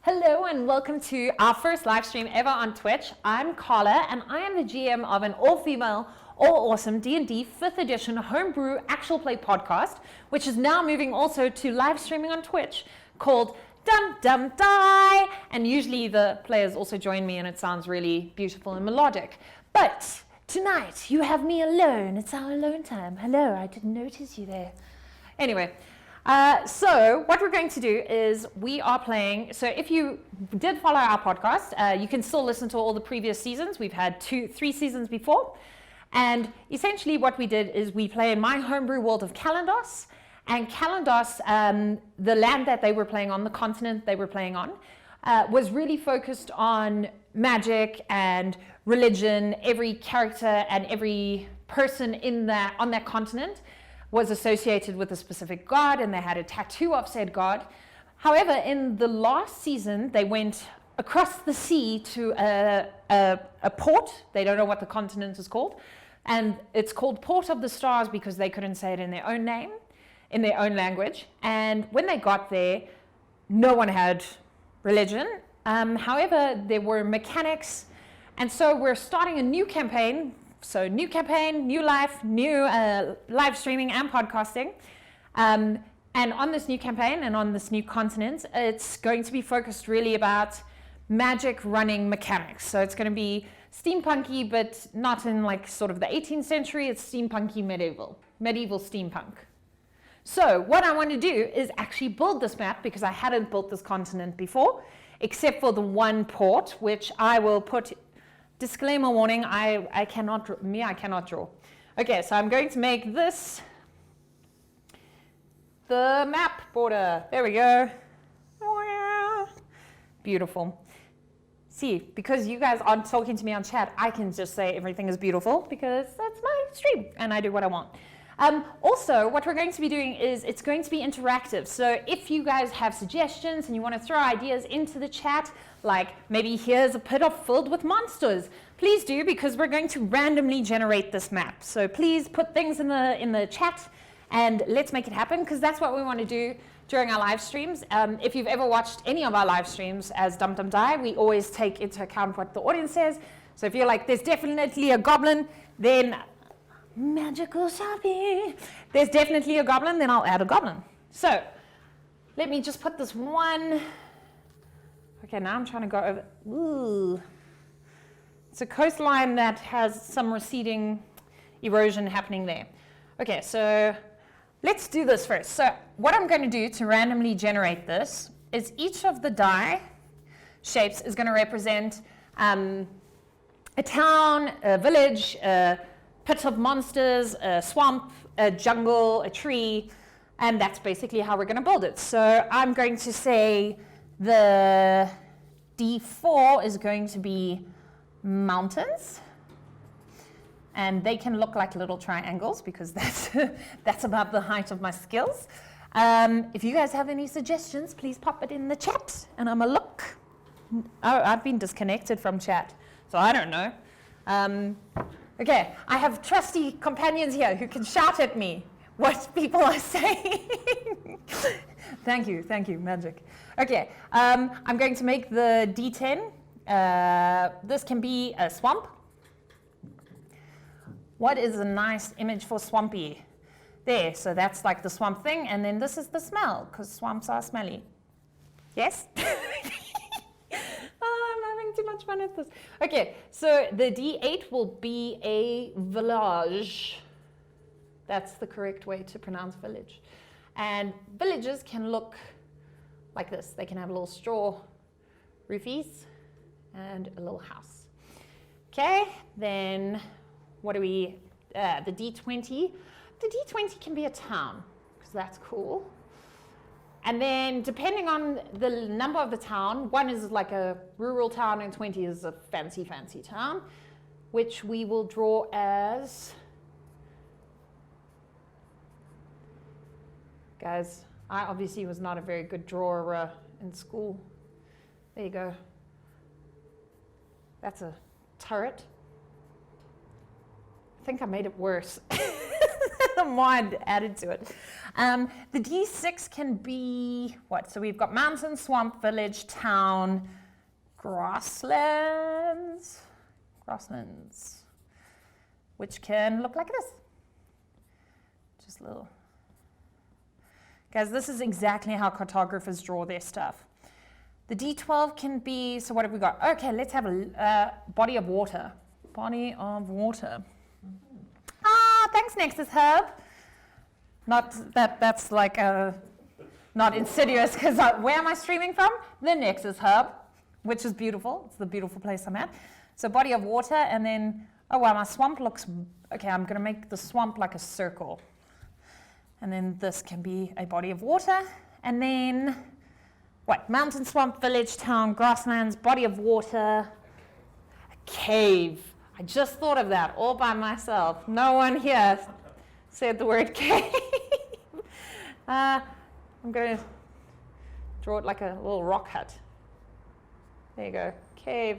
Hello and welcome to our first live stream ever on Twitch. I'm Carla and I am the GM of an all-female, all-awesome D&D 5th edition homebrew actual play podcast, which is now moving also to live streaming on Twitch, called Dum Dum Die. And usually the players also join me and it sounds really beautiful and melodic. But tonight you have me alone. It's our alone time. Hello, I didn't notice you there. Anyway. So what we're going to do is we are playing, so if you did follow our podcast, you can still listen to all the previous seasons. We've had 3 seasons before. And essentially what we did is we play in my homebrew world of Kalandos. And Kalandos, the land that they were playing on, the continent they were playing on, was really focused on magic and religion. Every character and every person on that continent was associated with a specific god, and they had a tattoo of said god. However, in the last season, they went across the sea to a port. They don't know what the continent is called. And it's called Port of the Stars because they couldn't say it in their own name, in their own language. And when they got there, no one had religion. However, there were mechanics. And so we're starting a new campaign. So new campaign, new life, new live streaming and podcasting. And on this new campaign and on this new continent, it's going to be focused really about magic running mechanics. So it's going to be steampunky, but not in like sort of the 18th century. It's steampunky medieval steampunk. So what I want to do is actually build this map because I hadn't built this continent before, except for the one port, which I will put. Disclaimer warning, I cannot draw. Okay, so I'm going to make this the map border. There we go. Beautiful. See, because you guys aren't talking to me on chat, I can just say everything is beautiful because that's my stream and I do what I want. Also, what we're going to be doing is it's going to be interactive. So if you guys have suggestions and you want to throw ideas into the chat, like maybe here's a pit filled with monsters, please do, because we're going to randomly generate this map. So please put things in the chat and let's make it happen, because that's what we want to do during our live streams. If you've ever watched any of our live streams as Dum Dum Die, we always take into account what the audience says. So if you're like, there's definitely a goblin, then magical shopping. There's definitely a goblin, then I'll add a goblin. So let me just put this one. Okay, now I'm trying to go over. Ooh. It's a coastline that has some receding erosion happening there. Okay, so let's do this first. So what I'm going to do to randomly generate this is each of the die shapes is going to represent a town, a village, a pit of monsters, a swamp, a jungle, a tree, and that's basically how we're going to build it. So I'm going to say the D4 is going to be mountains, and they can look like little triangles because that's about the height of my skills. If you guys have any suggestions, please pop it in the chat, and I'm a look. Oh, I've been disconnected from chat, so I don't know. Okay, I have trusty companions here who can shout at me what people are saying. Thank you, magic. Okay, I'm going to make the D10. This can be a swamp. What is a nice image for swampy? There, so that's like the swamp thing, and then this is the smell, because swamps are smelly. Yes? I'm having too much fun at this. Okay, so the D8 will be a village. That's the correct way to pronounce village. And villages can look like this. They can have little straw roofies and a little house. Okay, then what do we, the D20. The D20 can be a town, because that's cool. And then depending on the number of the town, 1 is like a rural town and 20 is a fancy town, which we will draw as, guys, I obviously was not a very good drawer in school. There you go. That's a turret. I think I made it worse. the more I added to it. The D6 can be what? So we've got mountain, swamp, village, town, grasslands, which can look like this. Just a little. Guys, this is exactly how cartographers draw their stuff. The D12 can be, so what have we got? Okay, let's have a body of water. Body of water. Ah, thanks, Nexus Hub. Not that that's like not insidious, because where am I streaming from? The Nexus Hub, which is beautiful. It's the beautiful place I'm at. So body of water, and then, oh wow, my swamp looks, okay, I'm going to make the swamp like a circle. And then this can be a body of water. And then, what? Mountain, swamp, village, town, grasslands, body of water, a cave. I just thought of that all by myself. No one here said the word cave. I'm going to draw it like a little rock hut. There you go. Cave.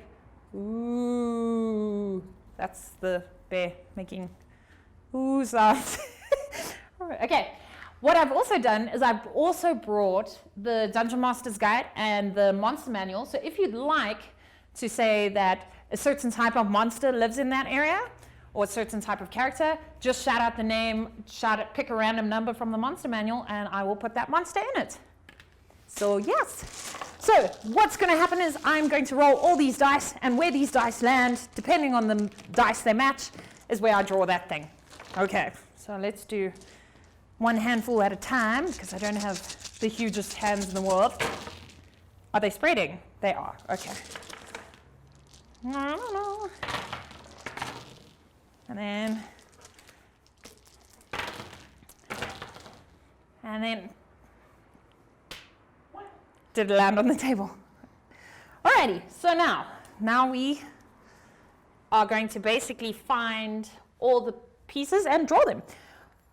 Ooh. That's the bear making ooh sounds. Okay. What I've also done is I've also brought the Dungeon Master's Guide and the Monster Manual. So if you'd like to say that a certain type of monster lives in that area, or a certain type of character, just shout out the name, pick a random number from the Monster Manual, and I will put that monster in it. So yes. So what's going to happen is I'm going to roll all these dice, and where these dice land, depending on the dice they match, is where I draw that thing. Okay, so let's do one handful at a time, because I don't have the hugest hands in the world. Are they spreading? They are. Okay. No. And then, did it land on the table? Alrighty, so now we are going to basically find all the pieces and draw them.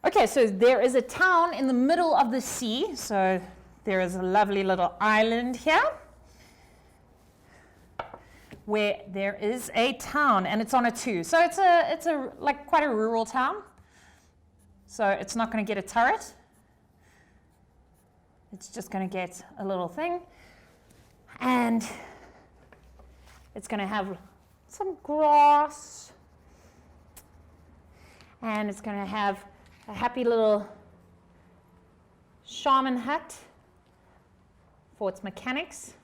Okay, so there is a town in the middle of the sea, so there is a lovely little island here, where there is a town, and it's on a 2. So it's a like quite a rural town. So it's not going to get a turret. It's just going to get a little thing, and it's going to have some grass, and it's going to have a happy little shaman hut for its mechanics.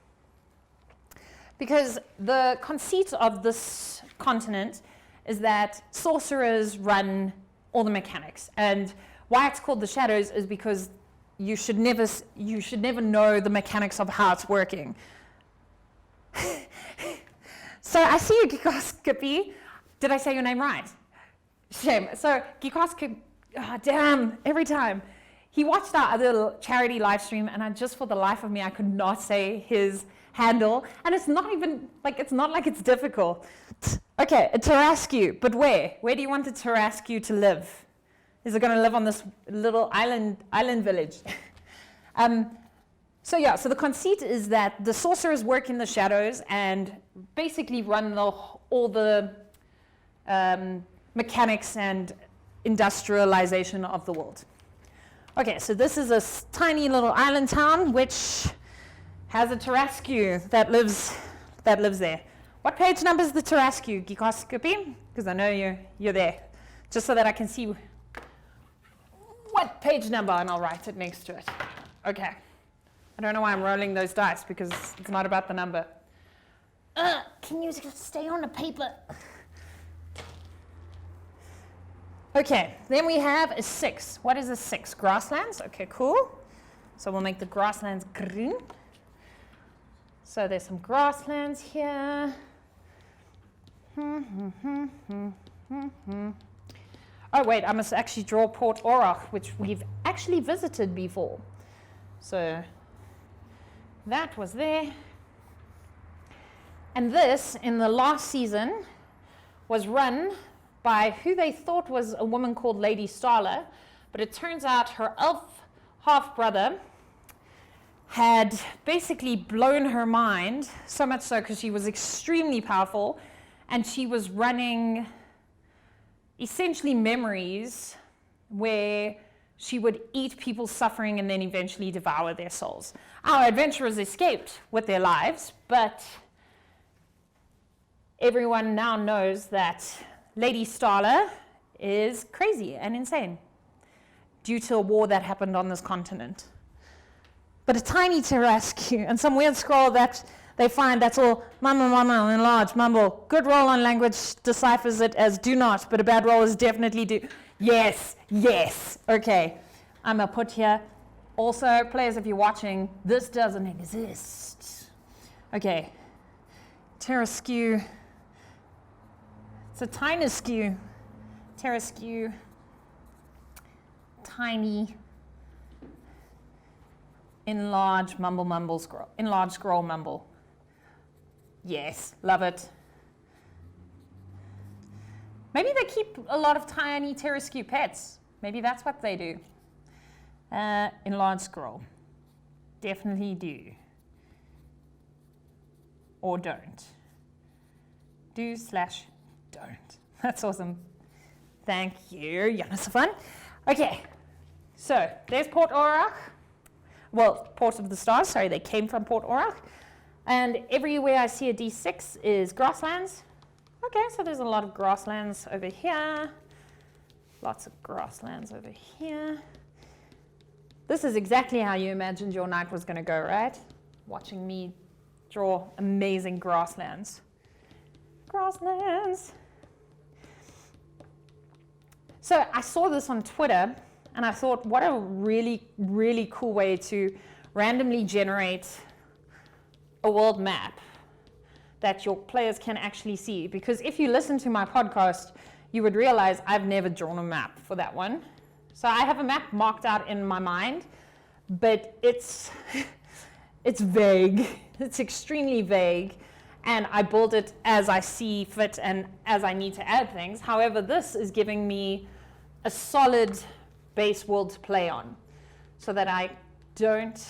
Because the conceit of this continent is that sorcerers run all the mechanics. And why it's called the Shadows is because you should never know the mechanics of how it's working. So I see you, Geekoskippy. Did I say your name right? Shame. So Geekoskippy, oh, damn, every time. He watched our other charity live stream, and just for the life of me, I could not say his handle, and it's not even like it's difficult. Okay, a Tarasque, but where? Where do you want the Tarasque to live? Is it going to live on this little island village? So the conceit is that the sorcerers work in the shadows and basically run all the mechanics and industrialization of the world. Okay, so this is a tiny little island town which has a Tarasque that lives there. What page number is the Tarasque, Geekoskippy? Because I know you're there. Just so that I can see what page number, and I'll write it next to it. Okay. I don't know why I'm rolling those dice, because it's not about the number. Can you just stay on the paper? Okay, then we have a 6. What is a 6? Grasslands? Okay, cool. So we'll make the grasslands green. So there's some grasslands here. Oh wait, I must actually draw Port Orach, which we've actually visited before. So that was there. And this, in the last season, was run by who they thought was a woman called Lady Starla, but it turns out her elf half-brother had basically blown her mind, so much so because she was extremely powerful, and she was running essentially memories where she would eat people's suffering and then eventually devour their souls. Our adventurers escaped with their lives, but everyone now knows that Lady Starla is crazy and insane due to a war that happened on this continent. But a tiny Tarrasque and some weird scroll that they find that's all mumble, mumble, enlarge, mumble. Good roll on language deciphers it as do not, but a bad roll is definitely do. Yes, yes. Okay, I'm going to put here. Also, players, if you're watching, this doesn't exist. Okay, Tarrasque. It's a tiny skew. Tarrasque. Tiny. Enlarge, mumble, mumble, scroll. Enlarge, scroll, mumble. Yes, love it. Maybe they keep a lot of tiny Tarrasque pets. Maybe that's what they do. Enlarge, scroll. Definitely do. Or don't. Do/don't. That's awesome. Thank you, Jonathan. Okay, so there's Port Orach. Well, Port of the Stars, sorry, they came from Port Orach. And everywhere I see a D6 is grasslands. Okay, so there's a lot of grasslands over here. Lots of grasslands over here. This is exactly how you imagined your night was going to go, right? Watching me draw amazing grasslands. Grasslands. So I saw this on Twitter, and I thought, what a really, really cool way to randomly generate a world map that your players can actually see. Because if you listen to my podcast, you would realize I've never drawn a map for that one. So I have a map marked out in my mind, but it's vague. It's extremely vague. And I build it as I see fit and as I need to add things. However, this is giving me a solid base world to play on so that I don't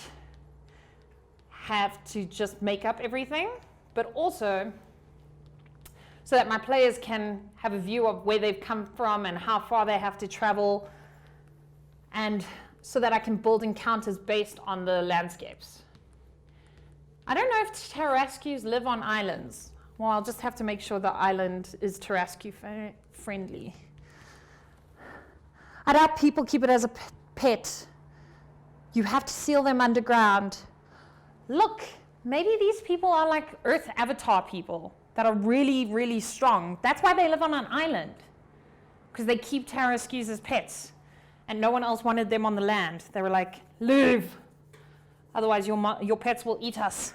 have to just make up everything, but also so that my players can have a view of where they've come from and how far they have to travel, and so that I can build encounters based on the landscapes. I don't know if Tarrasques live on islands. Well, I'll just have to make sure the island is Tarrasque friendly. I doubt people keep it as a pet. You have to seal them underground. Look, maybe these people are like Earth avatar people that are really, really strong. That's why they live on an island, because they keep Tarrasques as pets, and no one else wanted them on the land. They were like, leave, otherwise your pets will eat us.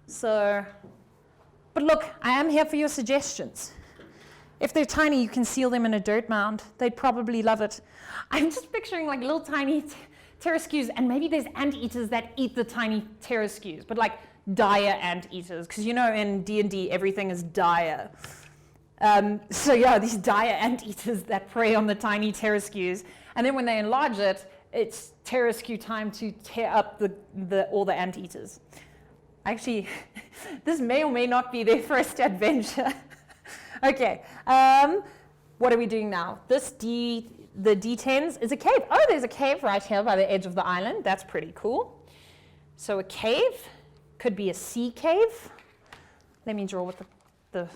So, but look, I am here for your suggestions. If they're tiny, you can seal them in a dirt mound. They'd probably love it. I'm just picturing like little tiny Tarrasques, and maybe there's anteaters that eat the tiny Tarrasques, but like dire anteaters, because you know in D&D everything is dire. So yeah, these dire anteaters that prey on the tiny Tarrasques, and then when they enlarge it, it's Tarrasque time to tear up all the anteaters. Actually, this may or may not be their first adventure. Okay, what are we doing now? The D10s is a cave. Oh, there's a cave right here by the edge of the island. That's pretty cool. So a cave could be a sea cave. Let me draw with the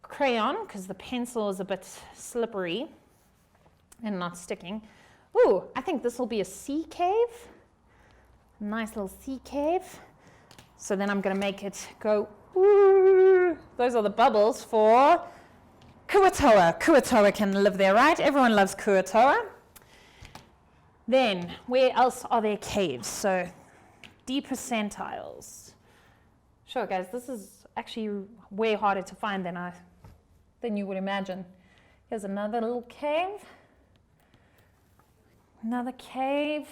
crayon, because the pencil is a bit slippery and not sticking. Ooh, I think this will be a sea cave. Nice little sea cave. So then I'm going to make it go, ooh. Those are the bubbles for Kuatoa. Kuatoa can live there, right? Everyone loves Kuatoa. Then, where else are there caves? So, D percentiles. Sure, guys, this is actually way harder to find than you would imagine. Here's another little cave. Another cave.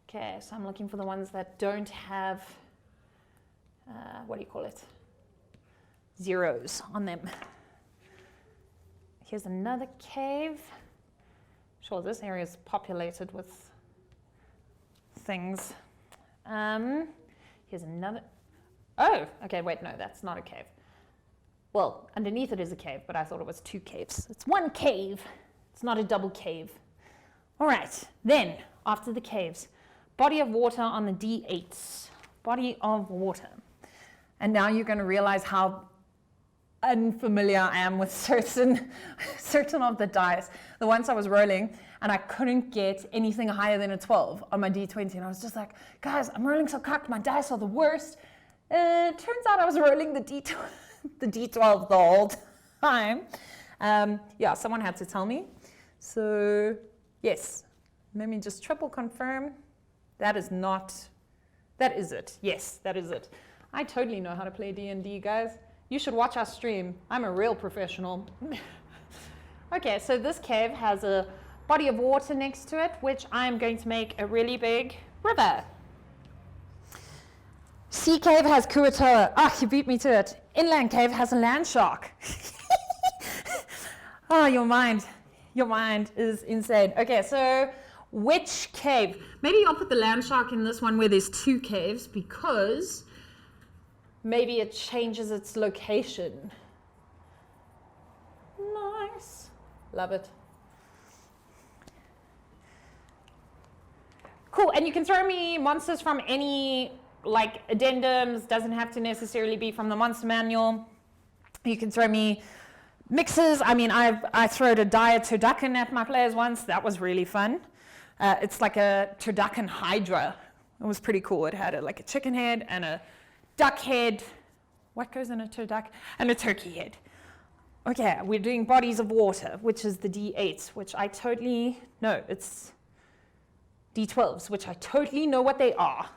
Okay, so I'm looking for the ones that don't have, what do you call it? Zeros on them. Here's another cave. Sure, this area is populated with things. Here's another. Oh, okay, wait, no, that's not a cave. Well, underneath it is a cave, but I thought it was 2 caves. It's 1 cave. It's not a double cave. All right, then, after the caves, body of water on the D8s. Body of water. And now you're going to realize how unfamiliar I am with certain of the dice. The ones I was rolling, and I couldn't get anything higher than a 12 on my D20. And I was just like, guys, I'm rolling so cocked. My dice are the worst. Turns out I was rolling the D12 the whole time. Yeah, someone had to tell me. So, yes. Let me just triple confirm. That is it. Yes, that is it. I totally know how to play D&D, guys. You should watch our stream. I'm a real professional. Okay, so this cave has a body of water next to it, which I'm going to make a really big river. Sea cave has Kuatoa. Ah, you beat me to it. Inland cave has a land shark. Oh, your mind is insane. Okay, so which cave? Maybe I'll put the land shark in this one where there's 2 caves, because maybe it changes its location. Nice. Love it. Cool, and you can throw me monsters from any, like, addendums. Doesn't have to necessarily be from the monster manual. You can throw me mixes. I mean, I throwed a dire turducken at my players once. That was really fun. It's like a turducken hydra. It was pretty cool. It had like a chicken head and a duck head. What goes in a turducken? And a turkey head. Okay, we're doing bodies of water, which is the D8s, which I totally know. It's D12s, which I totally know what they are.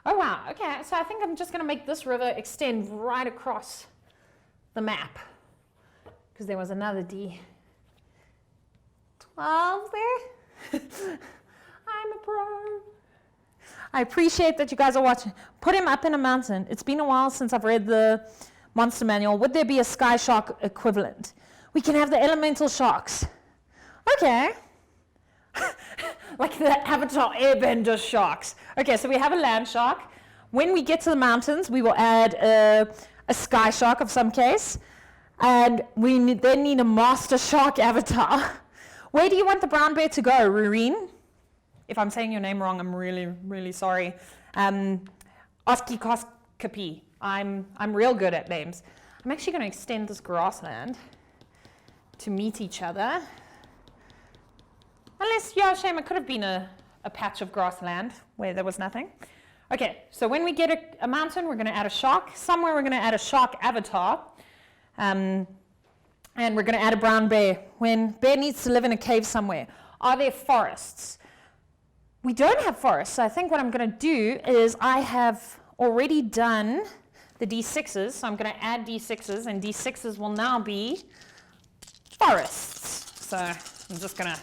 Oh, wow. Okay, so I think I'm just going to make this river extend right across the map, because there was another D12 there. I'm a pro. I appreciate that you guys are watching. Put him up in a mountain. It's been a while since I've read the monster manual. Would there be a sky shark equivalent? We can have the elemental sharks. Okay. Like the Avatar Airbender sharks. Okay, so we have a land shark. When we get to the mountains, we will add a sky shark of some case. And we then need a master shark avatar. Where do you want the brown bear to go, Raendryn? If I'm saying your name wrong, I'm really, really sorry. Oskikoskapi. I'm real good at names. I'm actually going to extend this grassland to meet each other. Unless, yeah, shame, it could have been a patch of grassland where there was nothing. Okay, so when we get a mountain, we're going to add a shark. Somewhere we're going to add a shark avatar. And we're going to add a brown bear. When bear needs to live in a cave somewhere. Are there forests? We don't have forests, so I think what I'm going to do is I have already done the D6s, so I'm going to add D6s, and D6s will now be forests. So I'm just going to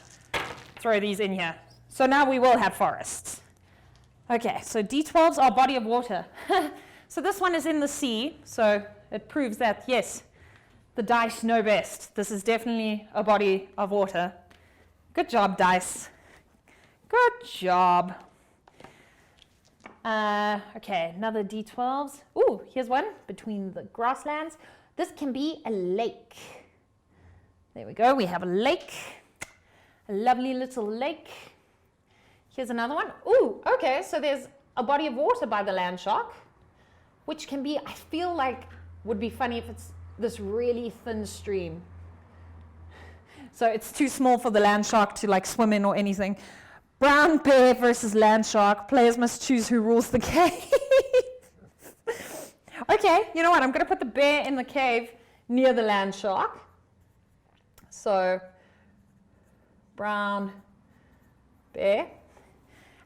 throw these in here. So now we will have forests. Okay, so D12s are body of water. So this one is in the sea, so it proves that, yes, the dice know best. This is definitely a body of water. Good job, dice. Good job. Okay, another D12s. Ooh, here's one between the grasslands. This can be a lake. There we go. We have a lake. A lovely little lake. Here's another one. Ooh, okay, so there's a body of water by the land shark, which can be, I feel like, would be funny if it's this really thin stream. So it's too small for the land shark to like swim in or anything. Brown bear versus land shark. Players must choose who rules the cave. Okay, you know what? I'm going to put the bear in the cave near the land shark. So, brown bear.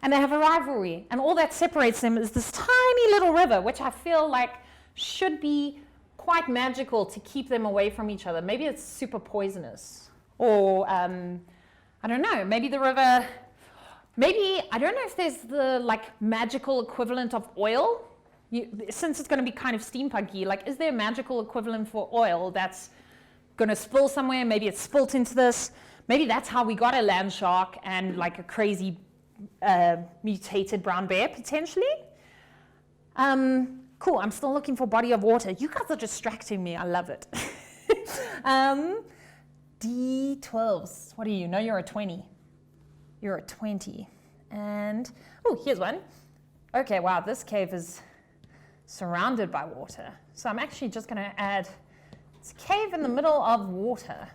And they have a rivalry. And all that separates them is this tiny little river, which I feel like should be quite magical to keep them away from each other. Maybe it's super poisonous. Or, I don't know, maybe the river... Maybe, I don't know if there's the like magical equivalent of oil. Since it's going to be kind of steampunky, like is there a magical equivalent for oil that's going to spill somewhere? Maybe it's spilt into this. Maybe that's how we got a land shark and like a crazy mutated brown bear potentially. Cool, I'm still looking for body of water. You guys are distracting me. I love it. D12s. What do you know? You're a 20. You're a 20. And, oh, here's one. Okay, wow, this cave is surrounded by water. So I'm actually just going to add, it's a cave in the middle of water.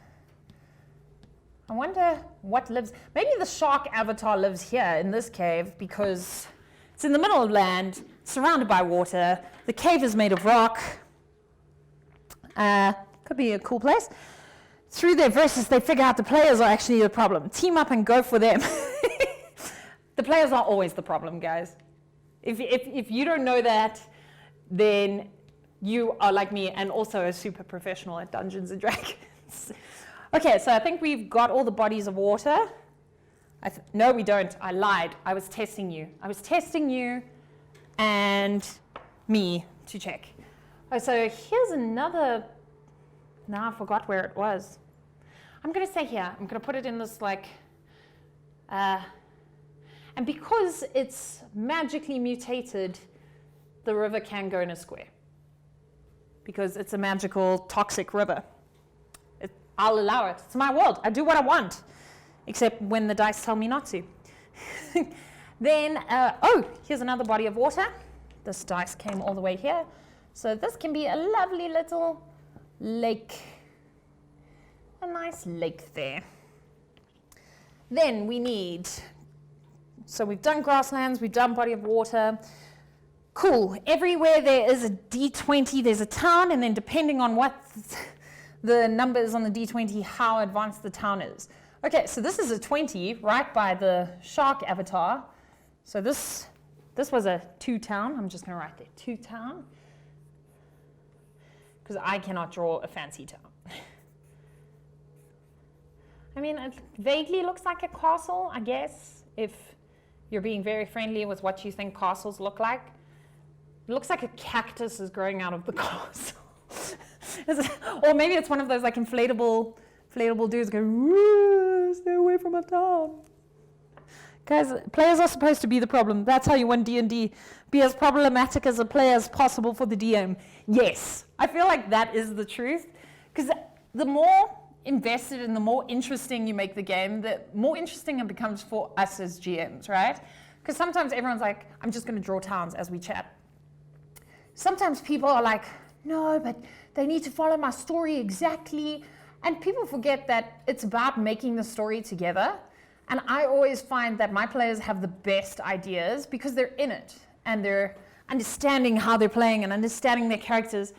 I wonder what lives, maybe the shark avatar lives here in this cave because it's in the middle of land, surrounded by water. The cave is made of rock. Could be a cool place. Through their verses, they figure out the players are actually the problem. Team up and go for them. The players are always the problem, guys. If you don't know that, then you are like me and also a super professional at Dungeons and Dragons. Okay, so I think we've got all the bodies of water. No, we don't. I lied. I was testing you. I was testing you and me to check. Oh, so here's another. Now I forgot where it was. I'm going to say here. I'm going to put it in this like. And because it's magically mutated, the river can go in a square. Because it's a magical, toxic river. I'll allow it. It's my world. I do what I want. Except when the dice tell me not to. Then, oh, here's another body of water. This dice came all the way here. So this can be a lovely little lake. A nice lake there. Then we need, so we've done grasslands, we've done body of water. Cool. Everywhere there is a D20, there's a town, and then depending on what the number is on the D20, how advanced the town is. Okay, so this is a 20 right by the shark avatar. So this was a 2 town. I'm just going to write there 2 town because I cannot draw a fancy town. I mean, it vaguely looks like a castle, I guess, if you're being very friendly with what you think castles look like. It looks like a cactus is growing out of the castle. Or maybe it's one of those like inflatable dudes going, woo, stay away from a town. Guys, players are supposed to be the problem. That's how you win D&D. Be as problematic as a player as possible for the DM. Yes, I feel like that is the truth. Because the more invested and the more interesting you make the game, the more interesting it becomes for us as GMs, right? Because sometimes everyone's like, I'm just going to draw towns as we chat. Sometimes people are like, no, but they need to follow my story exactly. And people forget that it's about making the story together. And I always find that my players have the best ideas because they're in it and they're understanding how they're playing and understanding their characters.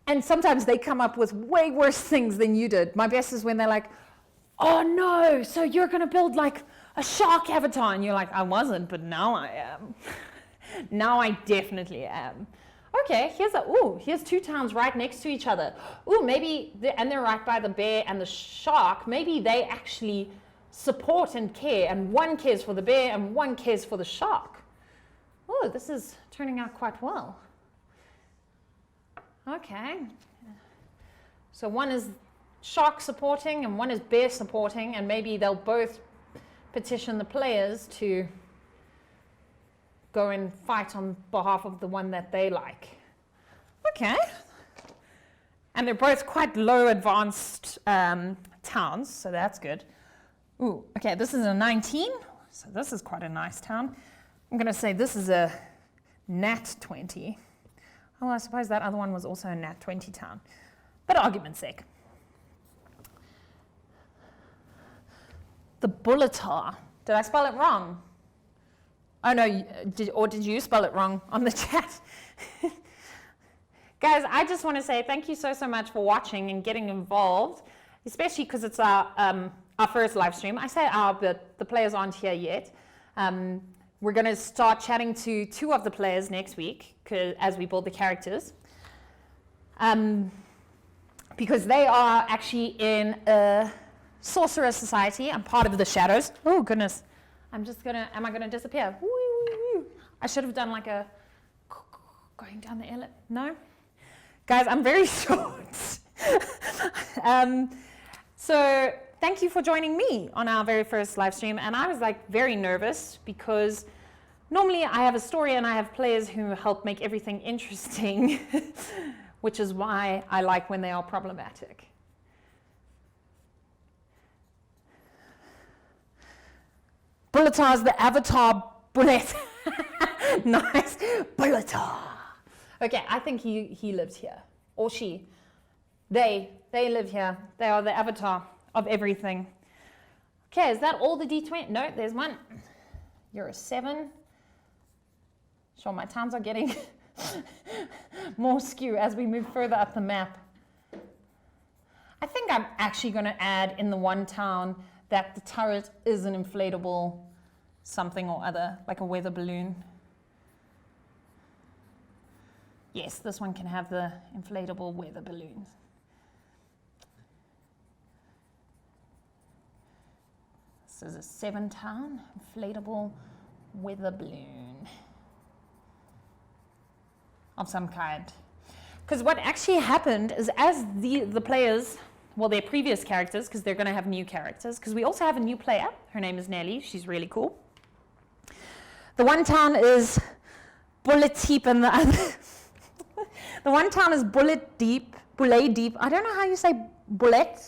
And sometimes they come up with way worse things than you did. My best is when they're like, oh no, so you're going to build like a shark avatar. And you're like, I wasn't, but now I am. Now I definitely am. Okay, here's 2 towns right next to each other. Ooh, maybe, they're right by the bear and the shark. Maybe they actually support and care, and one cares for the bear and one cares for the shark. Oh, this is turning out quite well. Okay. So one is shark supporting and one is bear supporting, and maybe they'll both petition the players to go and fight on behalf of the one that they like. Okay. And they're both quite low advanced towns, so that's good. Ooh, okay, this is a 19, so this is quite a nice town. I'm going to say this is a nat 20. Oh, I suppose that other one was also a nat 20 town. But argument's sake. The Bulletar. Did I spell it wrong? Oh no, did you spell it wrong on the chat? Guys, I just want to say thank you so much for watching and getting involved, especially because it's our first live stream. I say our, but the players aren't here yet. We're going to start chatting to 2 of the players next week as we build the characters. Because they are actually in a sorcerer society. I'm part of the shadows. Oh goodness. Am I going to disappear? Woo, woo, woo. I should have done like a going down the airlift. No? Guys, I'm very short. So thank you for joining me on our very first live stream. And I was like very nervous because Normally I have a story and I have players who help make everything interesting, which is why I like when they are problematic. Bulletar is the avatar bullet. Nice. Bulletar. Okay, I think he lives here. Or she. They live here. They are the avatar of everything. Okay, is that all the D20? No, there's one. You're a 7. Sure, my towns are getting more skew as we move further up the map. I think I'm actually going to add in the one town that the turret is an inflatable something or other, like a weather balloon. Yes, this one can have the inflatable weather balloons. This is a 7 town, inflatable weather balloon of some kind. Because what actually happened is as the players, well, their previous characters, because they're going to have new characters, because we also have a new player. Her name is Nelly. She's really cool. The one town is bullet deep and the other... the one town is bullet deep. I don't know how you say bullet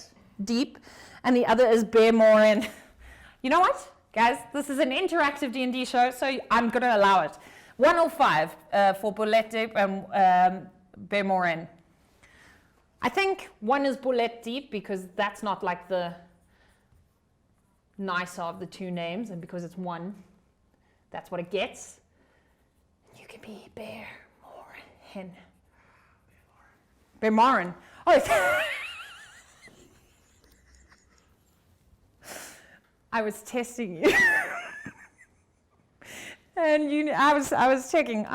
deep. And the other is Bear Morin. You know what, guys? This is an interactive D&D show, so I'm going to allow it. 105 for bullet deep and Bear Morin. I think 1 is bullet deep because that's not like the nicer of the two names, and because it's 1, that's what it gets. You can be Bear Morin. Bear Morin. Oh, I was testing you. And I was checking.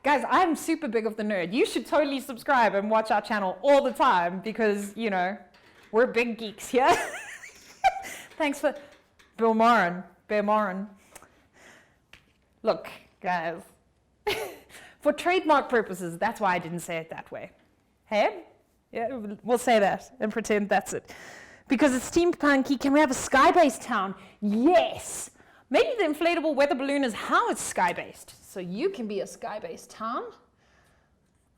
Guys, I'm super big of the nerd. You should totally subscribe and watch our channel all the time because, you know, we're big geeks here. Thanks for Bear Morin. Look, guys, for trademark purposes, that's why I didn't say it that way. Hey? Yeah, we'll say that and pretend that's it. Because it's steampunky, can we have a sky-based town? Yes! Maybe the inflatable weather balloon is how it's sky-based. So you can be a sky-based town.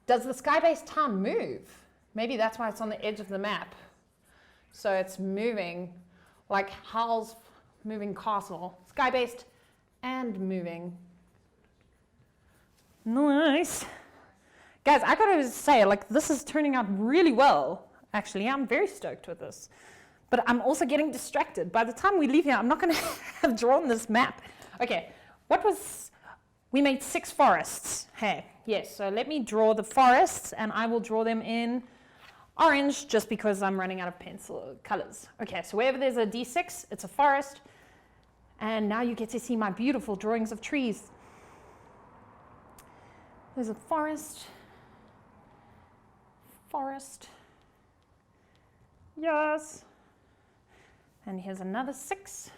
Does the sky-based town move? Maybe that's why it's on the edge of the map. So it's moving, like Howl's moving castle. Sky-based and moving. Nice. Guys, I gotta say, like, this is turning out really well. Actually, I'm very stoked with this. But I'm also getting distracted. By the time we leave here, I'm not going to have drawn this map. Okay, we made 6 forests. Hey, yes, so let me draw the forests, and I will draw them in orange just because I'm running out of pencil colors. Okay, so wherever there's a D6, it's a forest. And now you get to see my beautiful drawings of trees. There's a forest. Yes. And here's another 6.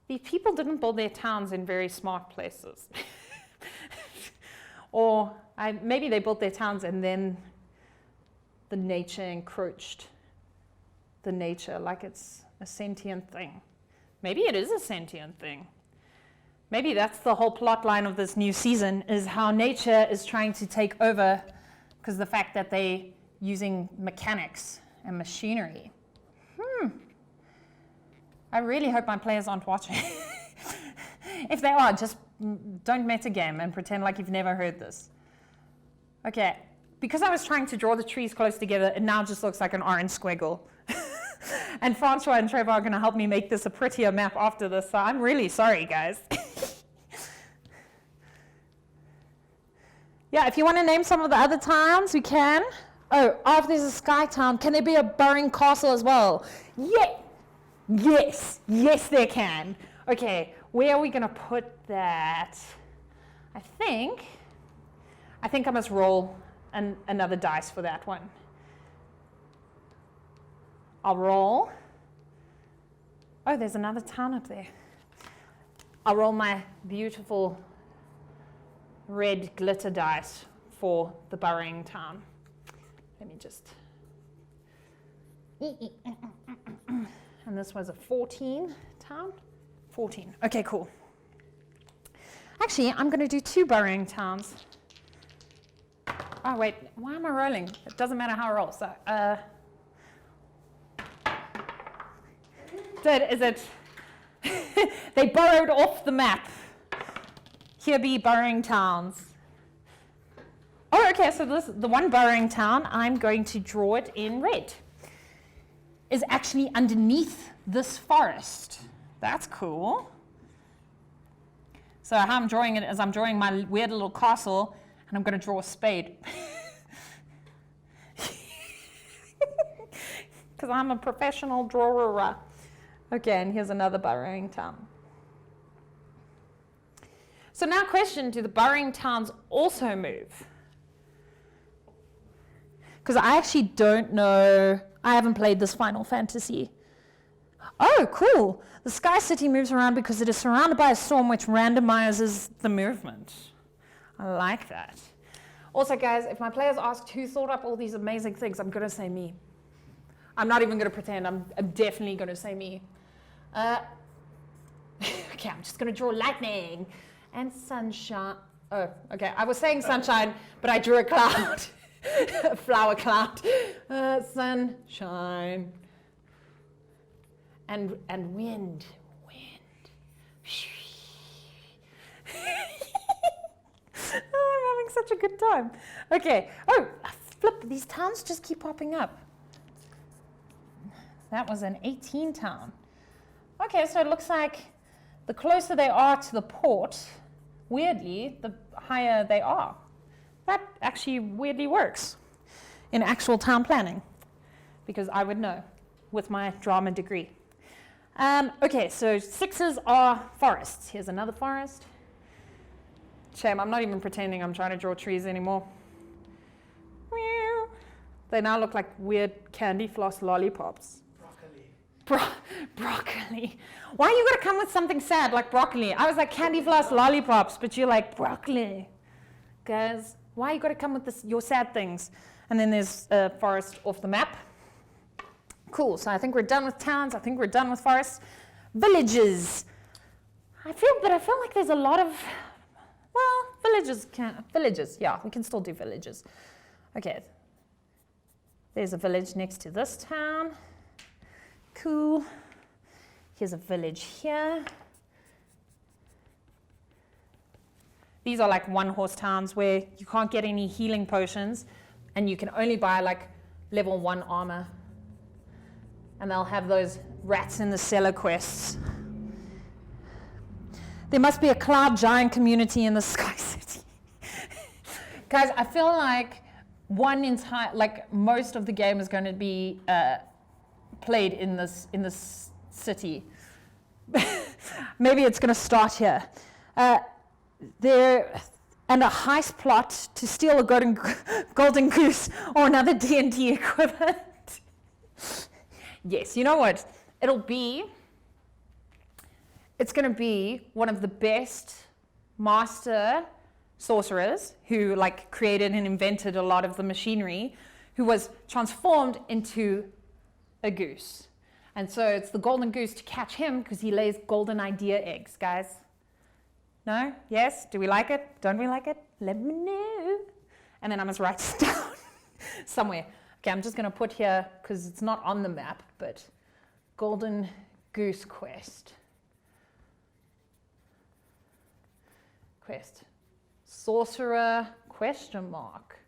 These people didn't build their towns in very smart places. Or maybe they built their towns and then the nature encroached the nature like it's a sentient thing. Maybe it is a sentient thing. Maybe that's the whole plot line of this new season, is how nature is trying to take over because the fact that they're using mechanics and machinery. I really hope my players aren't watching. If they are, just don't metagame and pretend like you've never heard this. Okay, because I was trying to draw the trees close together, it now just looks like an orange squiggle. And Francois and Trevor are going to help me make this a prettier map after this, so I'm really sorry, guys. Yeah, if you want to name some of the other towns, we can. Oh, if there's a sky town, can there be a burrowing castle as well? Yeah. Yes, there can. Okay, where are we going to put that? I think I must roll another dice for that one. I'll roll. Oh, there's another town up there. I'll roll my beautiful red glitter dice for the burrowing town. Let me just... And this was a 14 town? 14. Okay, cool. Actually, I'm going to do 2 burrowing towns. Oh, wait. Why am I rolling? It doesn't matter how I roll. So, is it? They borrowed off the map. Here be burrowing towns. Oh, okay. So the one burrowing town, I'm going to draw it in red, is actually underneath this forest. That's cool. So how I'm drawing it is I'm drawing my weird little castle, and I'm going to draw a spade. Because I'm a professional drawer. Okay, and here's another burrowing town. So now question, do the burrowing towns also move? Because I actually don't know. I haven't played this Final Fantasy. Oh, cool. The Sky City moves around because it is surrounded by a storm which randomizes the movement. I like that. Also, guys, if my players ask who thought up all these amazing things, I'm going to say me. I'm not even going to pretend. I'm definitely going to say me. Okay, I'm just going to draw lightning and sunshine. Oh, okay. I was saying sunshine, but I drew a cloud. A flower cloud. Sunshine. And wind. Oh, I'm having such a good time. Okay. Oh, flip. These towns just keep popping up. That was an 18 town. Okay, so it looks like the closer they are to the port, weirdly, the higher they are. That actually weirdly works in actual town planning, because I would know with my drama degree. Okay, so 6s are forests. Here's another forest. Shame, I'm not even pretending I'm trying to draw trees anymore. They now look like weird candy floss lollipops. Broccoli. Why you gotta come with something sad like broccoli? I was like candy floss lollipops, but you're like broccoli. Guys, why you gotta come with your sad things? And then there's a forest off the map. Cool, so I think we're done with towns. I think we're done with forests. Villages. I feel like there's a lot of, well, villages, yeah, we can still do villages. Okay, there's a village next to this town. Cool. Here's a village here. These are like 1-horse towns where you can't get any healing potions, and you can only buy like level 1 armor. And they'll have those rats in the cellar quests. There must be a cloud giant community in the Sky City. Guys, I feel like most of the game is going to be played in this city. Maybe it's going to start here. And a heist plot to steal a golden goose or another D&D equivalent. Yes, you know what? It's going to be one of the best master sorcerers who like created and invented a lot of the machinery, who was transformed into a goose. And so it's the golden goose to catch him because he lays golden idea eggs, guys. No? Yes? Do we like it? Don't we like it? Let me know. And then I must write it down somewhere. Okay, I'm just going to put here, because it's not on the map, but Golden Goose Quest. Sorcerer, question mark.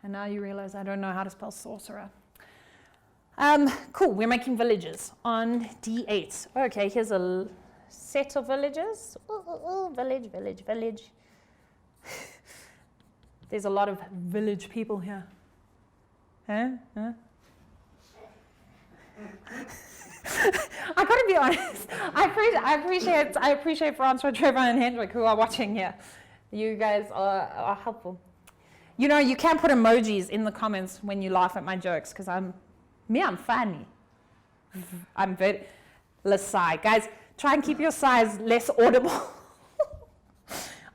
And now you realize I don't know how to spell sorcerer. Cool, we're making villages on D8. Okay, here's a set of villages. Village. There's a lot of village people here. Huh? I gotta be honest. I appreciate Francois, Trevor, and Hendrik who are watching here. You guys are helpful. You know, you can put emojis in the comments when you laugh at my jokes, because I'm funny. I'm very sigh. Guys, try and keep your sighs less audible.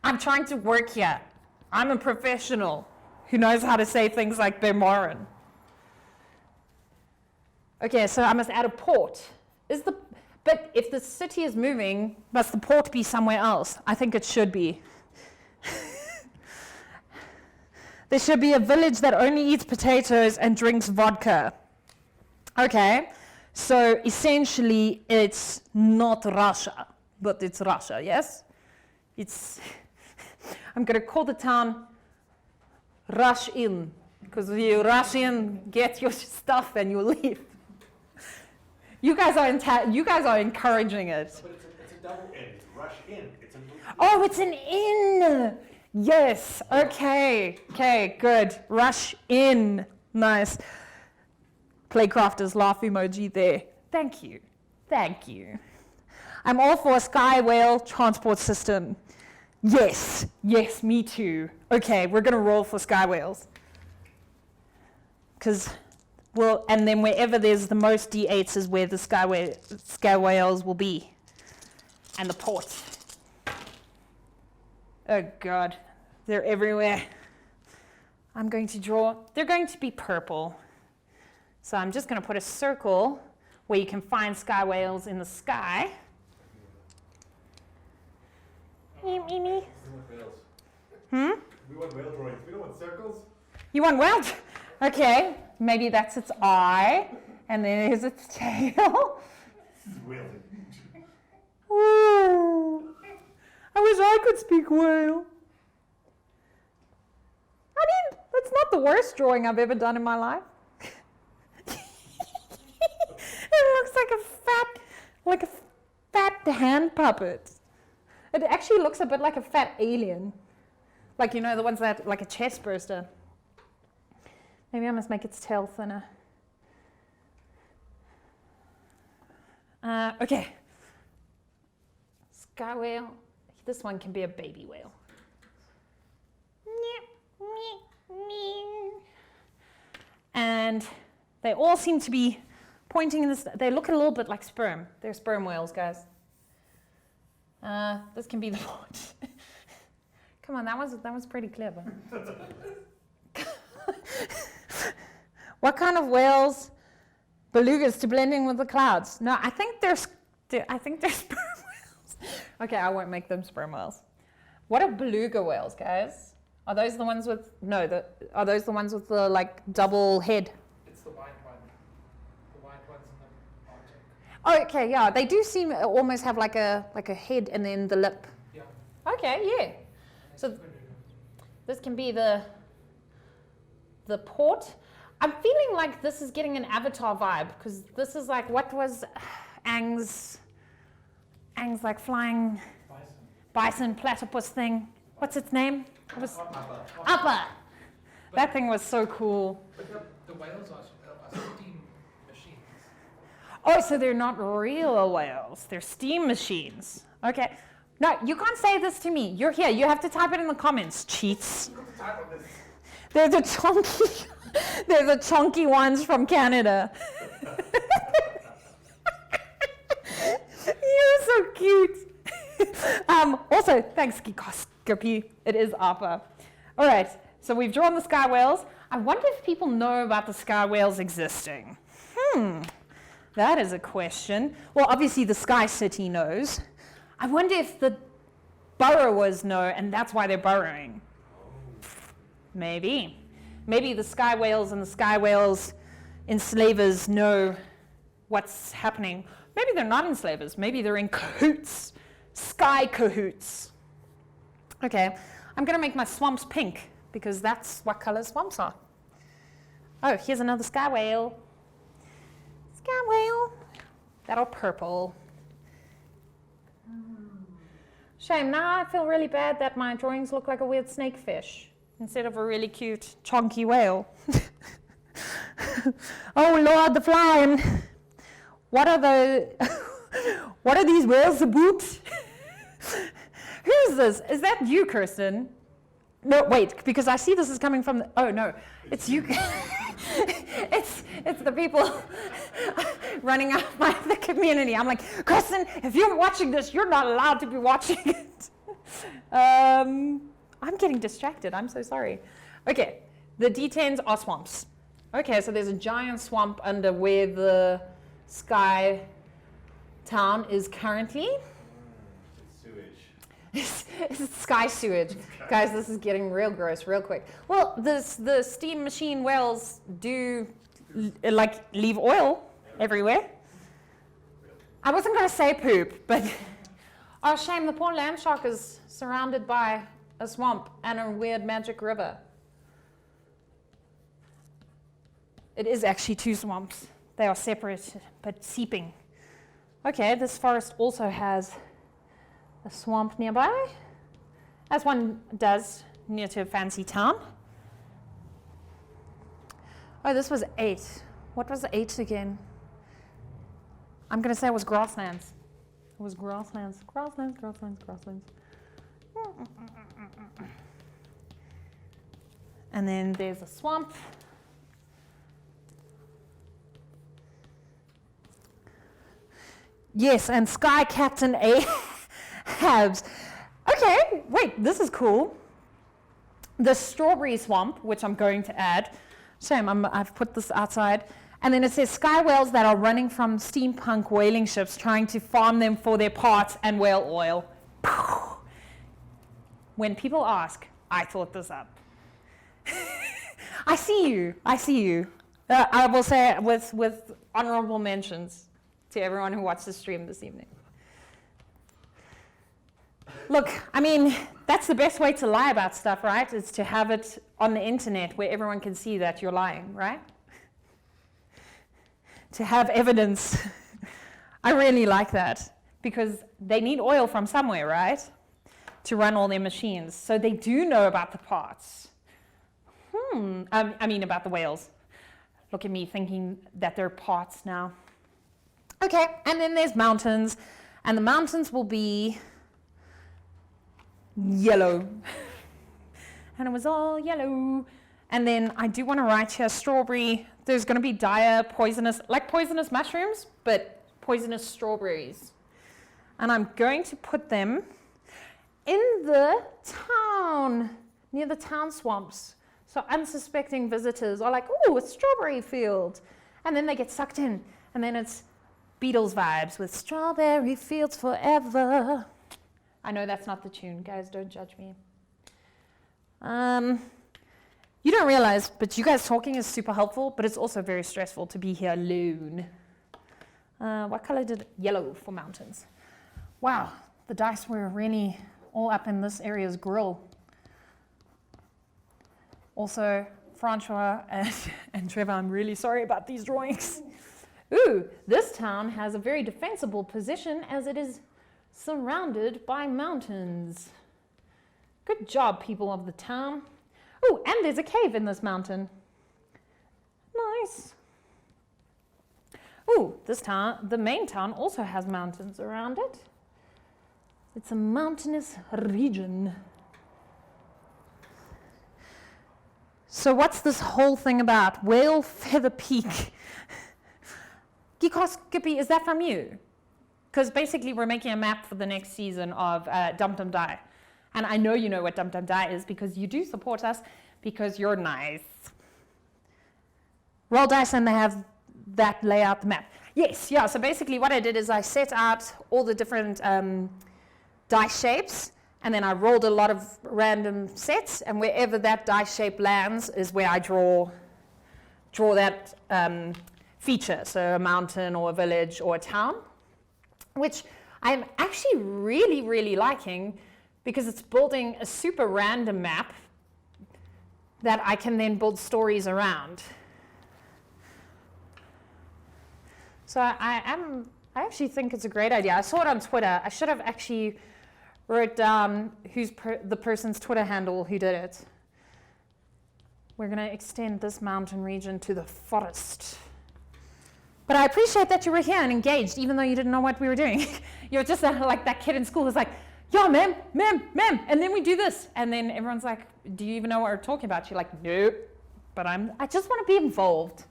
I'm trying to work here. I'm a professional who knows how to say things like Bemoran. Okay, so I must add a port. But if the city is moving, must the port be somewhere else? I think it should be. There should be a village that only eats potatoes and drinks vodka. Okay, so essentially it's not Russia, but it's Russia, yes? I'm going to call the town Rush In, because you rush in, get your stuff, and you leave. You guys are encouraging it. But it's a double N. It's Rush In. Oh, it's an in. Yes. Okay. Okay. Good. Rush in. Nice. Playcrafters laugh emoji there. Thank you. Thank you. I'm all for a sky whale transport system. Yes. Yes, me too. Okay, we're going to roll for sky whales. And then wherever there's the most D8s is where the sky whales will be. And the port. Oh God, they're everywhere. I'm going to draw, they're going to be purple. So I'm just going to put a circle where you can find sky whales in the sky. We want whales. We want whale drawings. We don't want circles. You want whale? Okay, maybe that's its eye, and then here's its tail. This is whale. Ooh, I wish I could speak whale. I mean, that's not the worst drawing I've ever done in my life. It looks like a fat hand puppet. It actually looks a bit like a fat alien. Like, you know, the ones that, like a chest burster. Maybe I must make its tail thinner. Okay. Sky whale. This one can be a baby whale. And they all seem to be pointing in this. They look a little bit like sperm. They're sperm whales, guys. This can be the port. Come on, that was pretty clever. What kind of whales? Belugas to blend in with the clouds. No, I think they're sperm whales. Okay, I won't make them sperm whales. What are beluga whales, guys? Are those the ones with are those the ones with the like double head? It's the white one. The white ones in the Arctic. Oh, okay, yeah. They do seem almost have like a head and then the lip. Yeah. Okay, yeah. So this can be the port. I'm feeling like this is getting an Avatar vibe, because this is like, what was Aang's like flying bison platypus thing? What's its name? It was Appa. That thing was so cool. But the whales are steam machines. Oh, so they're not real whales. They're steam machines. Okay. No, you can't say this to me. You're here. You have to type it in the comments. Cheats. They're the chunky ones from Canada. You're so cute. Also, thanks, Gikoski. It is Appa. All right, so we've drawn the sky whales. I wonder if people know about the sky whales existing. That is a question. Well, obviously the Sky City knows. I wonder if the burrowers know, and that's why they're burrowing. Maybe. Maybe the sky whales and the sky whales enslavers know what's happening. Maybe they're not enslavers. Maybe they're in cahoots. Sky cahoots. Okay, I'm going to make my swamps pink, because that's what color swamps are. Oh, here's another sky whale. Sky whale. That'll purple. Shame, now I feel really bad that my drawings look like a weird snakefish instead of a really cute chunky whale. Oh Lord, the flying. What are these whales about? Who's this? Is that you, Kirsten? No, wait, because I see this is coming from oh no, it's you. It's the people running out by the community. I'm like, Kirsten, if you're watching this, you're not allowed to be watching it. I'm getting distracted. I'm so sorry. Okay, the D10s are swamps. Okay, so there's a giant swamp under where the sky town is currently. It's sewage. It's sky sewage. Guys, this is getting real gross real quick. Well, the steam machine whales do like leave oil everywhere. I wasn't going to say poop, but oh shame, the poor land shark is surrounded by a swamp and a weird magic river. It is actually two swamps. They are separate but seeping. Okay, this forest also has a swamp nearby, as one does near to a fancy town. Oh, this was 8. What was 8 again? I'm going to say it was grasslands. It was grasslands. Grasslands. And then there's a swamp. Yes, and Sky Captain Ahabs. Okay, wait, this is cool. The strawberry swamp, which I'm going to add. Shame, I've put this outside. And then it says sky whales that are running from steampunk whaling ships trying to farm them for their parts and whale oil. When people ask, I thought this up. I see you. I will say it with honorable mentions to everyone who watched the stream this evening. Look, I mean, that's the best way to lie about stuff, right? Is to have it on the internet where everyone can see that you're lying, right? To have evidence. I really like that because they need oil from somewhere, right? To run all their machines. So they do know about the parts. I mean about the whales. Look at me thinking that they're parts now. Okay, and then there's mountains, and the mountains will be yellow. And it was all yellow. And then I do want to write here strawberry. There's going to be dire poisonous mushrooms, but poisonous strawberries. And I'm going to put them in the town, near the town swamps. So unsuspecting visitors are like, oh, a strawberry field. And then they get sucked in. And then it's Beatles vibes with strawberry fields forever. I know that's not the tune, guys, don't judge me. You don't realize, but you guys talking is super helpful, but it's also very stressful to be here alone. What color did yellow for mountains? Wow, the dice were really all up in this area's grill. Also, Francois and Trevor, I'm really sorry about these drawings. Ooh, this town has a very defensible position as it is surrounded by mountains. Good job, people of the town. Ooh, and there's a cave in this mountain. Nice. Ooh, this town, the main town, also has mountains around it. It's a mountainous region. So what's this whole thing about? Whale Feather Peak. Skippy, is that from you? Because basically we're making a map for the next season of Dum Dum Die. And I know you know what Dum Dum Die is because you do support us because you're nice. Roll dice and they have that lay out the map. Yes, yeah, so basically what I did is I set out all the different dice shapes and then I rolled a lot of random sets and wherever that dice shape lands is where I draw that feature, so a mountain or a village or a town, which I'm actually really, really liking because it's building a super random map that I can then build stories around. So I actually think it's a great idea. I saw it on Twitter. I should have actually wrote down who's the person's Twitter handle who did it. We're going to extend this mountain region to the forest. But I appreciate that you were here and engaged, even though you didn't know what we were doing. You're just like that kid in school who's like, yeah, ma'am, and then we do this. And then everyone's like, do you even know what we're talking about? You're like, nope, but I just want to be involved.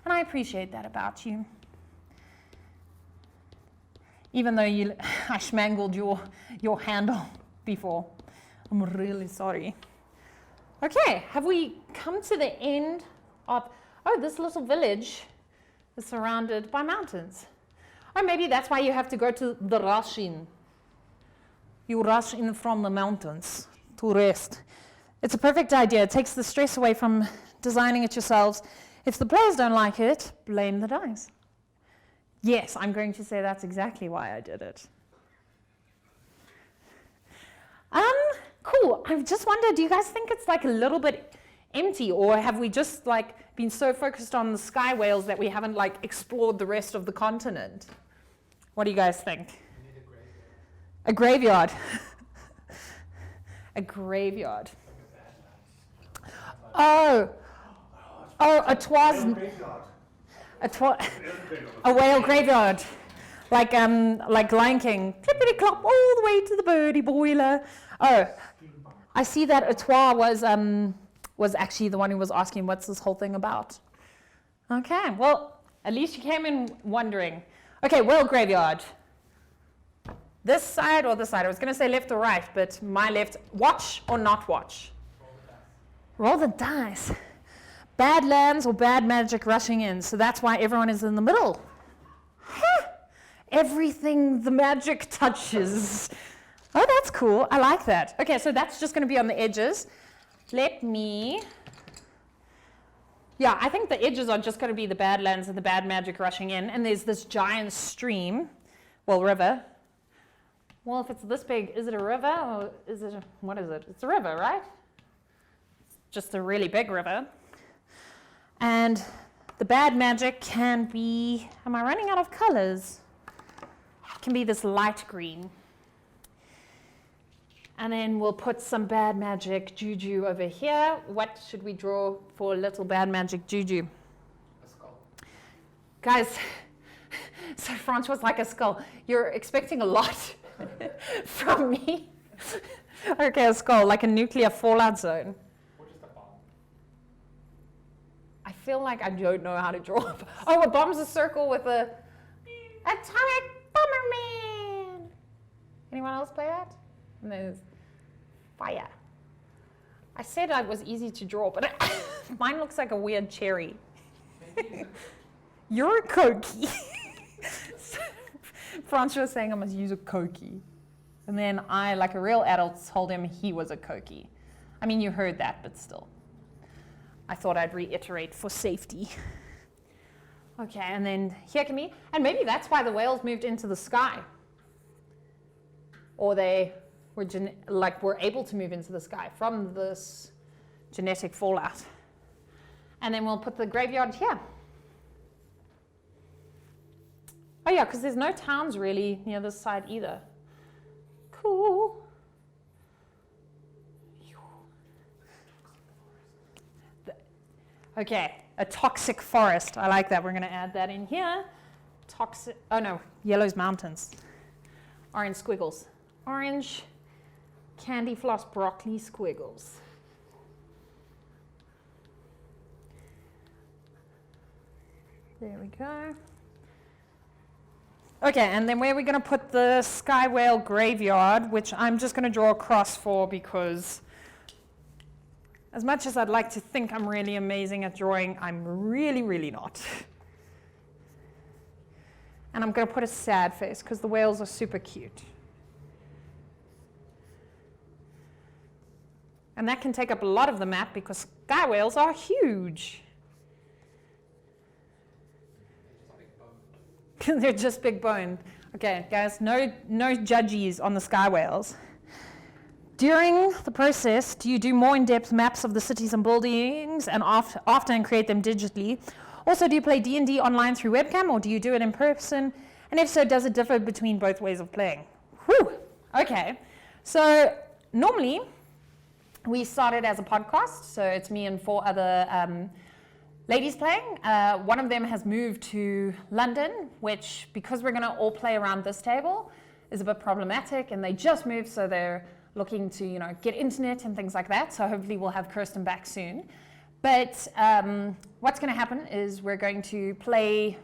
And I appreciate that about you. Even though I schmangled your handle before. I'm really sorry. Okay, have we come to the end of, this little village is surrounded by mountains. Or maybe that's why you have to go to the Rashin. you rush in from the mountains to rest. It's a perfect idea. It takes the stress away from designing it yourselves. If the players don't like it, blame the dice. Yes, I'm going to say that's exactly why I did it. Cool. I just wondered, do you guys think it's like a little bit empty, or have we just like been so focused on the sky whales that we haven't like explored the rest of the continent? What do you guys think? We need a A graveyard. graveyard. A graveyard. Oh, a whale graveyard. Like Lion King, clippity clop all the way to the birdie boiler. Oh, I see that Atois was actually the one who was asking what's this whole thing about. Okay, well, at least you came in wondering. Okay, whale graveyard. This side or this side? I was going to say left or right, but my left. Watch or not watch? Roll the dice. Bad lands or bad magic rushing in. So that's why everyone is in the middle. Everything the magic touches. Oh, that's cool. I like that. Okay, so that's just going to be on the edges. Let me... Yeah, I think the edges are just going to be the bad lands and the bad magic rushing in. And there's this giant stream. Well, river. Well, if it's this big, is it a river or is it what is it? It's a river, right? It's just a really big river. And the bad magic can be... Am I running out of colors? It can be this light green. And then we'll put some bad magic juju over here. What should we draw for a little bad magic juju? A skull. Guys, so Francois like a skull. You're expecting a lot from me. Okay, a skull, like a nuclear fallout zone. Or just a bomb. I feel like I don't know how to draw. Oh, a bomb's a circle with a atomic bomberman. Anyone else play that? And there's fire. I said it was easy to draw, but mine looks like a weird cherry. You're a cookie. Francois was saying I must use a cookie. And then I, like a real adult, told him he was a cookie. I mean, you heard that, but still. I thought I'd reiterate for safety. Okay, and then here can be, and maybe that's why the whales moved into the sky. Or they were able to move into the sky from this genetic fallout. And then we'll put the graveyard here. Oh yeah, because there's no towns really near this side either. Cool. Okay, a toxic forest. I like that. We're going to add that in here. Toxic, oh no, yellow's mountains. Orange squiggles. Orange candy floss broccoli squiggles. There we go. Okay, and then where are we going to put the sky whale graveyard, which I'm just going to draw a cross for because as much as I'd like to think I'm really amazing at drawing, I'm really, really not. And I'm going to put a sad face because the whales are super cute. And that can take up a lot of the map because sky whales are huge. They're just big boned. Okay, guys, no judgies on the sky whales. During the process, do you do more in-depth maps of the cities and buildings and often create them digitally? Also, do you play D&D online through webcam or do you do it in person? And if so, does it differ between both ways of playing? Whew. Okay, so normally we started as a podcast, so it's me and 4 other ladies playing. One of them has moved to London, which, because we're going to all play around this table, is a bit problematic, and they just moved, so they're looking to, get internet and things like that. So hopefully we'll have Kirsten back soon. But what's going to happen is we're going to play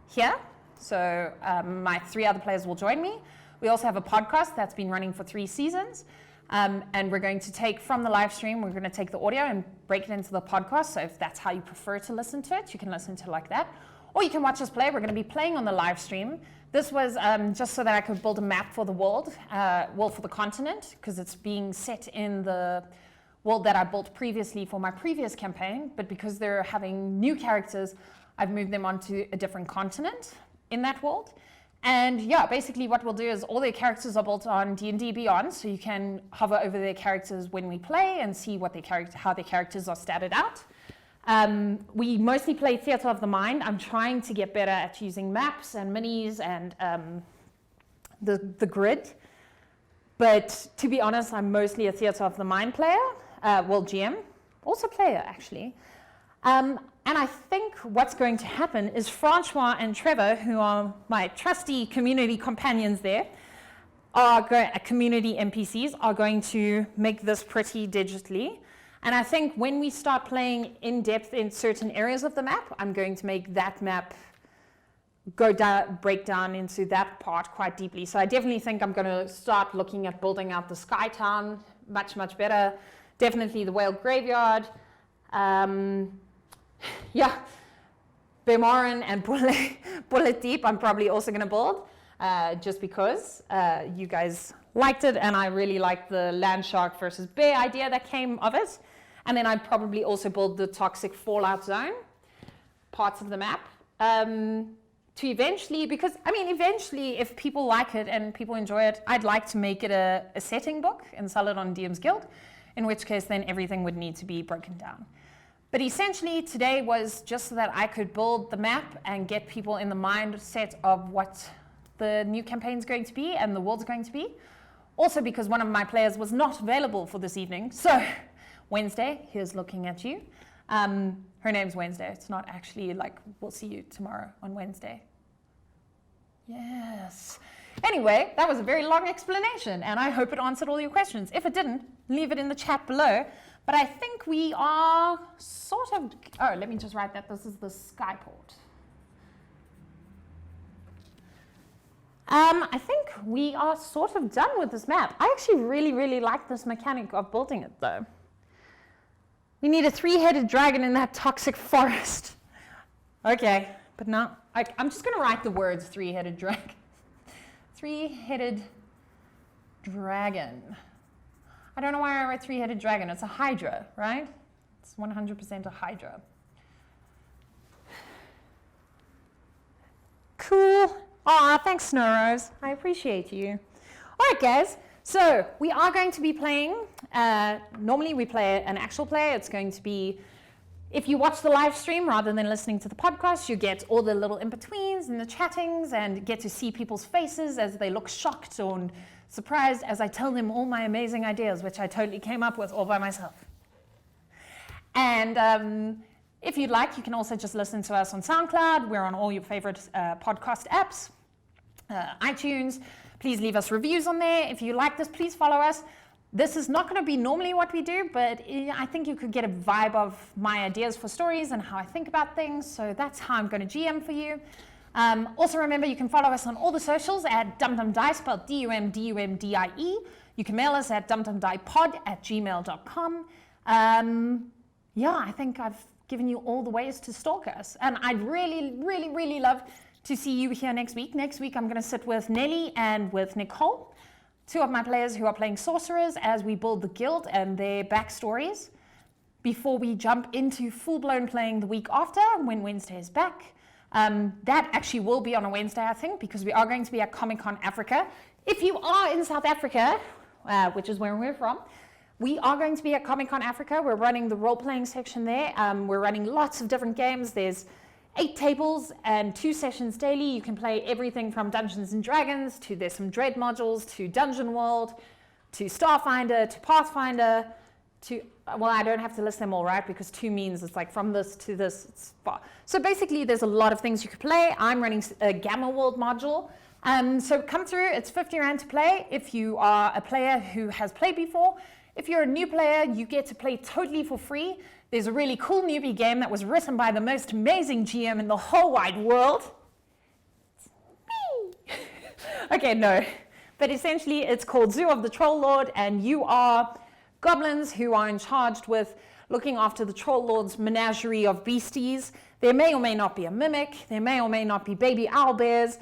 here. So my 3 other players will join me. We also have a podcast that's been running for 3 seasons. And we're going to take from the live stream, we're going to take the audio and break it into the podcast. So if that's how you prefer to listen to it, you can listen to it like that. or you can watch us play. We're going to be playing on the live stream. This was just so that I could build a map for the world, for the continent, because it's being set in the world that I built previously for my previous campaign, but because they're having new characters, I've moved them onto a different continent in that world. And yeah, basically what we'll do is all their characters are built on D&D Beyond, so you can hover over their characters when we play and see what how their characters are statted out. We mostly play Theatre of the Mind. I'm trying to get better at using maps and minis and the grid. But to be honest, I'm mostly a Theatre of the Mind player, GM, also player actually. And I think what's going to happen is Francois and Trevor, who are my trusty community companions there, community NPCs, are going to make this pretty digitally. And I think when we start playing in depth in certain areas of the map, I'm going to make that map break down into that part quite deeply. So I definitely think I'm going to start looking at building out the Sky Town much, much better. Definitely the Whale Graveyard. Yeah, Bemoran and Bullet Deep I'm probably also going to build, just because you guys liked it, and I really liked the land shark versus bear idea that came of it. And then I'd probably also build the toxic fallout zone parts of the map to eventually, because I mean, eventually if people like it and people enjoy it, I'd like to make it a setting book and sell it on DM's Guild, in which case then everything would need to be broken down. But essentially today was just so that I could build the map and get people in the mindset of what the new campaign is going to be and the world's going to be. Also because one of my players was not available for this evening. So Wednesday, here's looking at you. Her name's Wednesday. It's not actually like, we'll see you tomorrow on Wednesday. Yes. Anyway, that was a very long explanation, and I hope it answered all your questions. If it didn't, leave it in the chat below. But I think we are sort of, oh, let me just write that. This is the Skyport. I think we are sort of done with this map. I actually really, really like this mechanic of building it, though. We need a 3-headed dragon in that toxic forest. Okay, but now, I'm just going to write the words 3-headed dragon. 3-headed dragon. I don't know why I write 3-headed dragon. It's a hydra, right? It's 100% a hydra. Cool. Aw, thanks, Snow Rose. I appreciate you. All right, guys. So we are going to be playing. Normally we play an actual play. It's going to be, if you watch the live stream rather than listening to the podcast, you get all the little in-betweens and the chattings and get to see people's faces as they look shocked or surprised as I tell them all my amazing ideas, which I totally came up with all by myself. And if you'd like, you can also just listen to us on SoundCloud. We're on all your favorite podcast apps, iTunes. Please leave us reviews on there. If you like this, please follow us. This is not going to be normally what we do, but I think you could get a vibe of my ideas for stories and how I think about things. So that's how I'm going to GM for you. Also remember, you can follow us on all the socials at Dum Dum Die, spelled DUMDUMDIE. You can mail us at dumdumdiepod@gmail.com. Yeah, I think I've given you all the ways to stalk us. And I'd really, really, really love to see you here next week. Next week, I'm going to sit with Nelly and with Nicole, two of my players who are playing sorcerers, as we build the guild and their backstories before we jump into full-blown playing the week after, when Wednesday is back. That actually will be on a Wednesday, I think, because we are going to be at Comic-Con Africa. If you are in South Africa, which is where we're from, we are going to be at Comic-Con Africa. We're running the role-playing section there. We're running lots of different games. There's 8 tables and 2 sessions daily. You can play everything from Dungeons and Dragons to there's some Dread modules to Dungeon World to Starfinder to Pathfinder to, well, I don't have to list them all, right? Because 2 means it's like from this to this, it's far. So basically there's a lot of things you could play. I'm running a Gamma World module. So come through, it's 50 Rand to play if you are a player who has played before. If you're a new player, you get to play totally for free. There's a really cool newbie game that was written by the most amazing GM in the whole wide world. It's me. Okay, no. But essentially, it's called Zoo of the Troll Lord, and you are goblins who are in charge with looking after the troll lord's menagerie of beasties. There may or may not be a mimic, there may or may not be baby owl bears,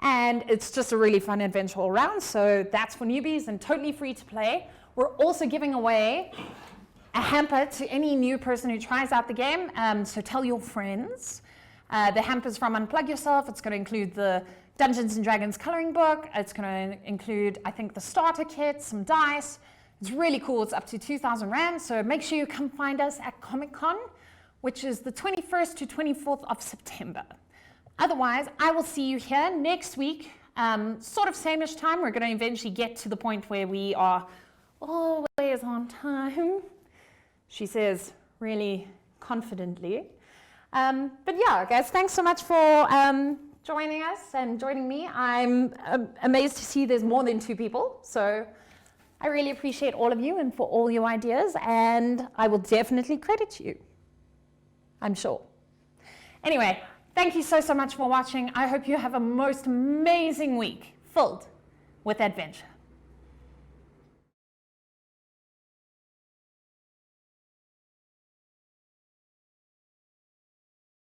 and it's just a really fun adventure all around. So that's for newbies and totally free to play. We're also giving away a hamper to any new person who tries out the game, so tell your friends. The hamper's from Unplug Yourself. It's going to include the Dungeons & Dragons coloring book. It's going to include, I think, the starter kit, some dice. It's really cool. It's up to 2,000 Rand, so make sure you come find us at Comic-Con, which is the 21st to 24th of September. Otherwise, I will see you here next week, sort of same-ish time. We're going to eventually get to the point where we are always on time, she says really confidently. But yeah, guys, thanks so much for joining us and joining me. I'm amazed to see there's more than 2 people, so I really appreciate all of you and for all your ideas, and I will definitely credit you, I'm sure. Anyway, thank you so much for watching. I hope you have a most amazing week filled with adventure.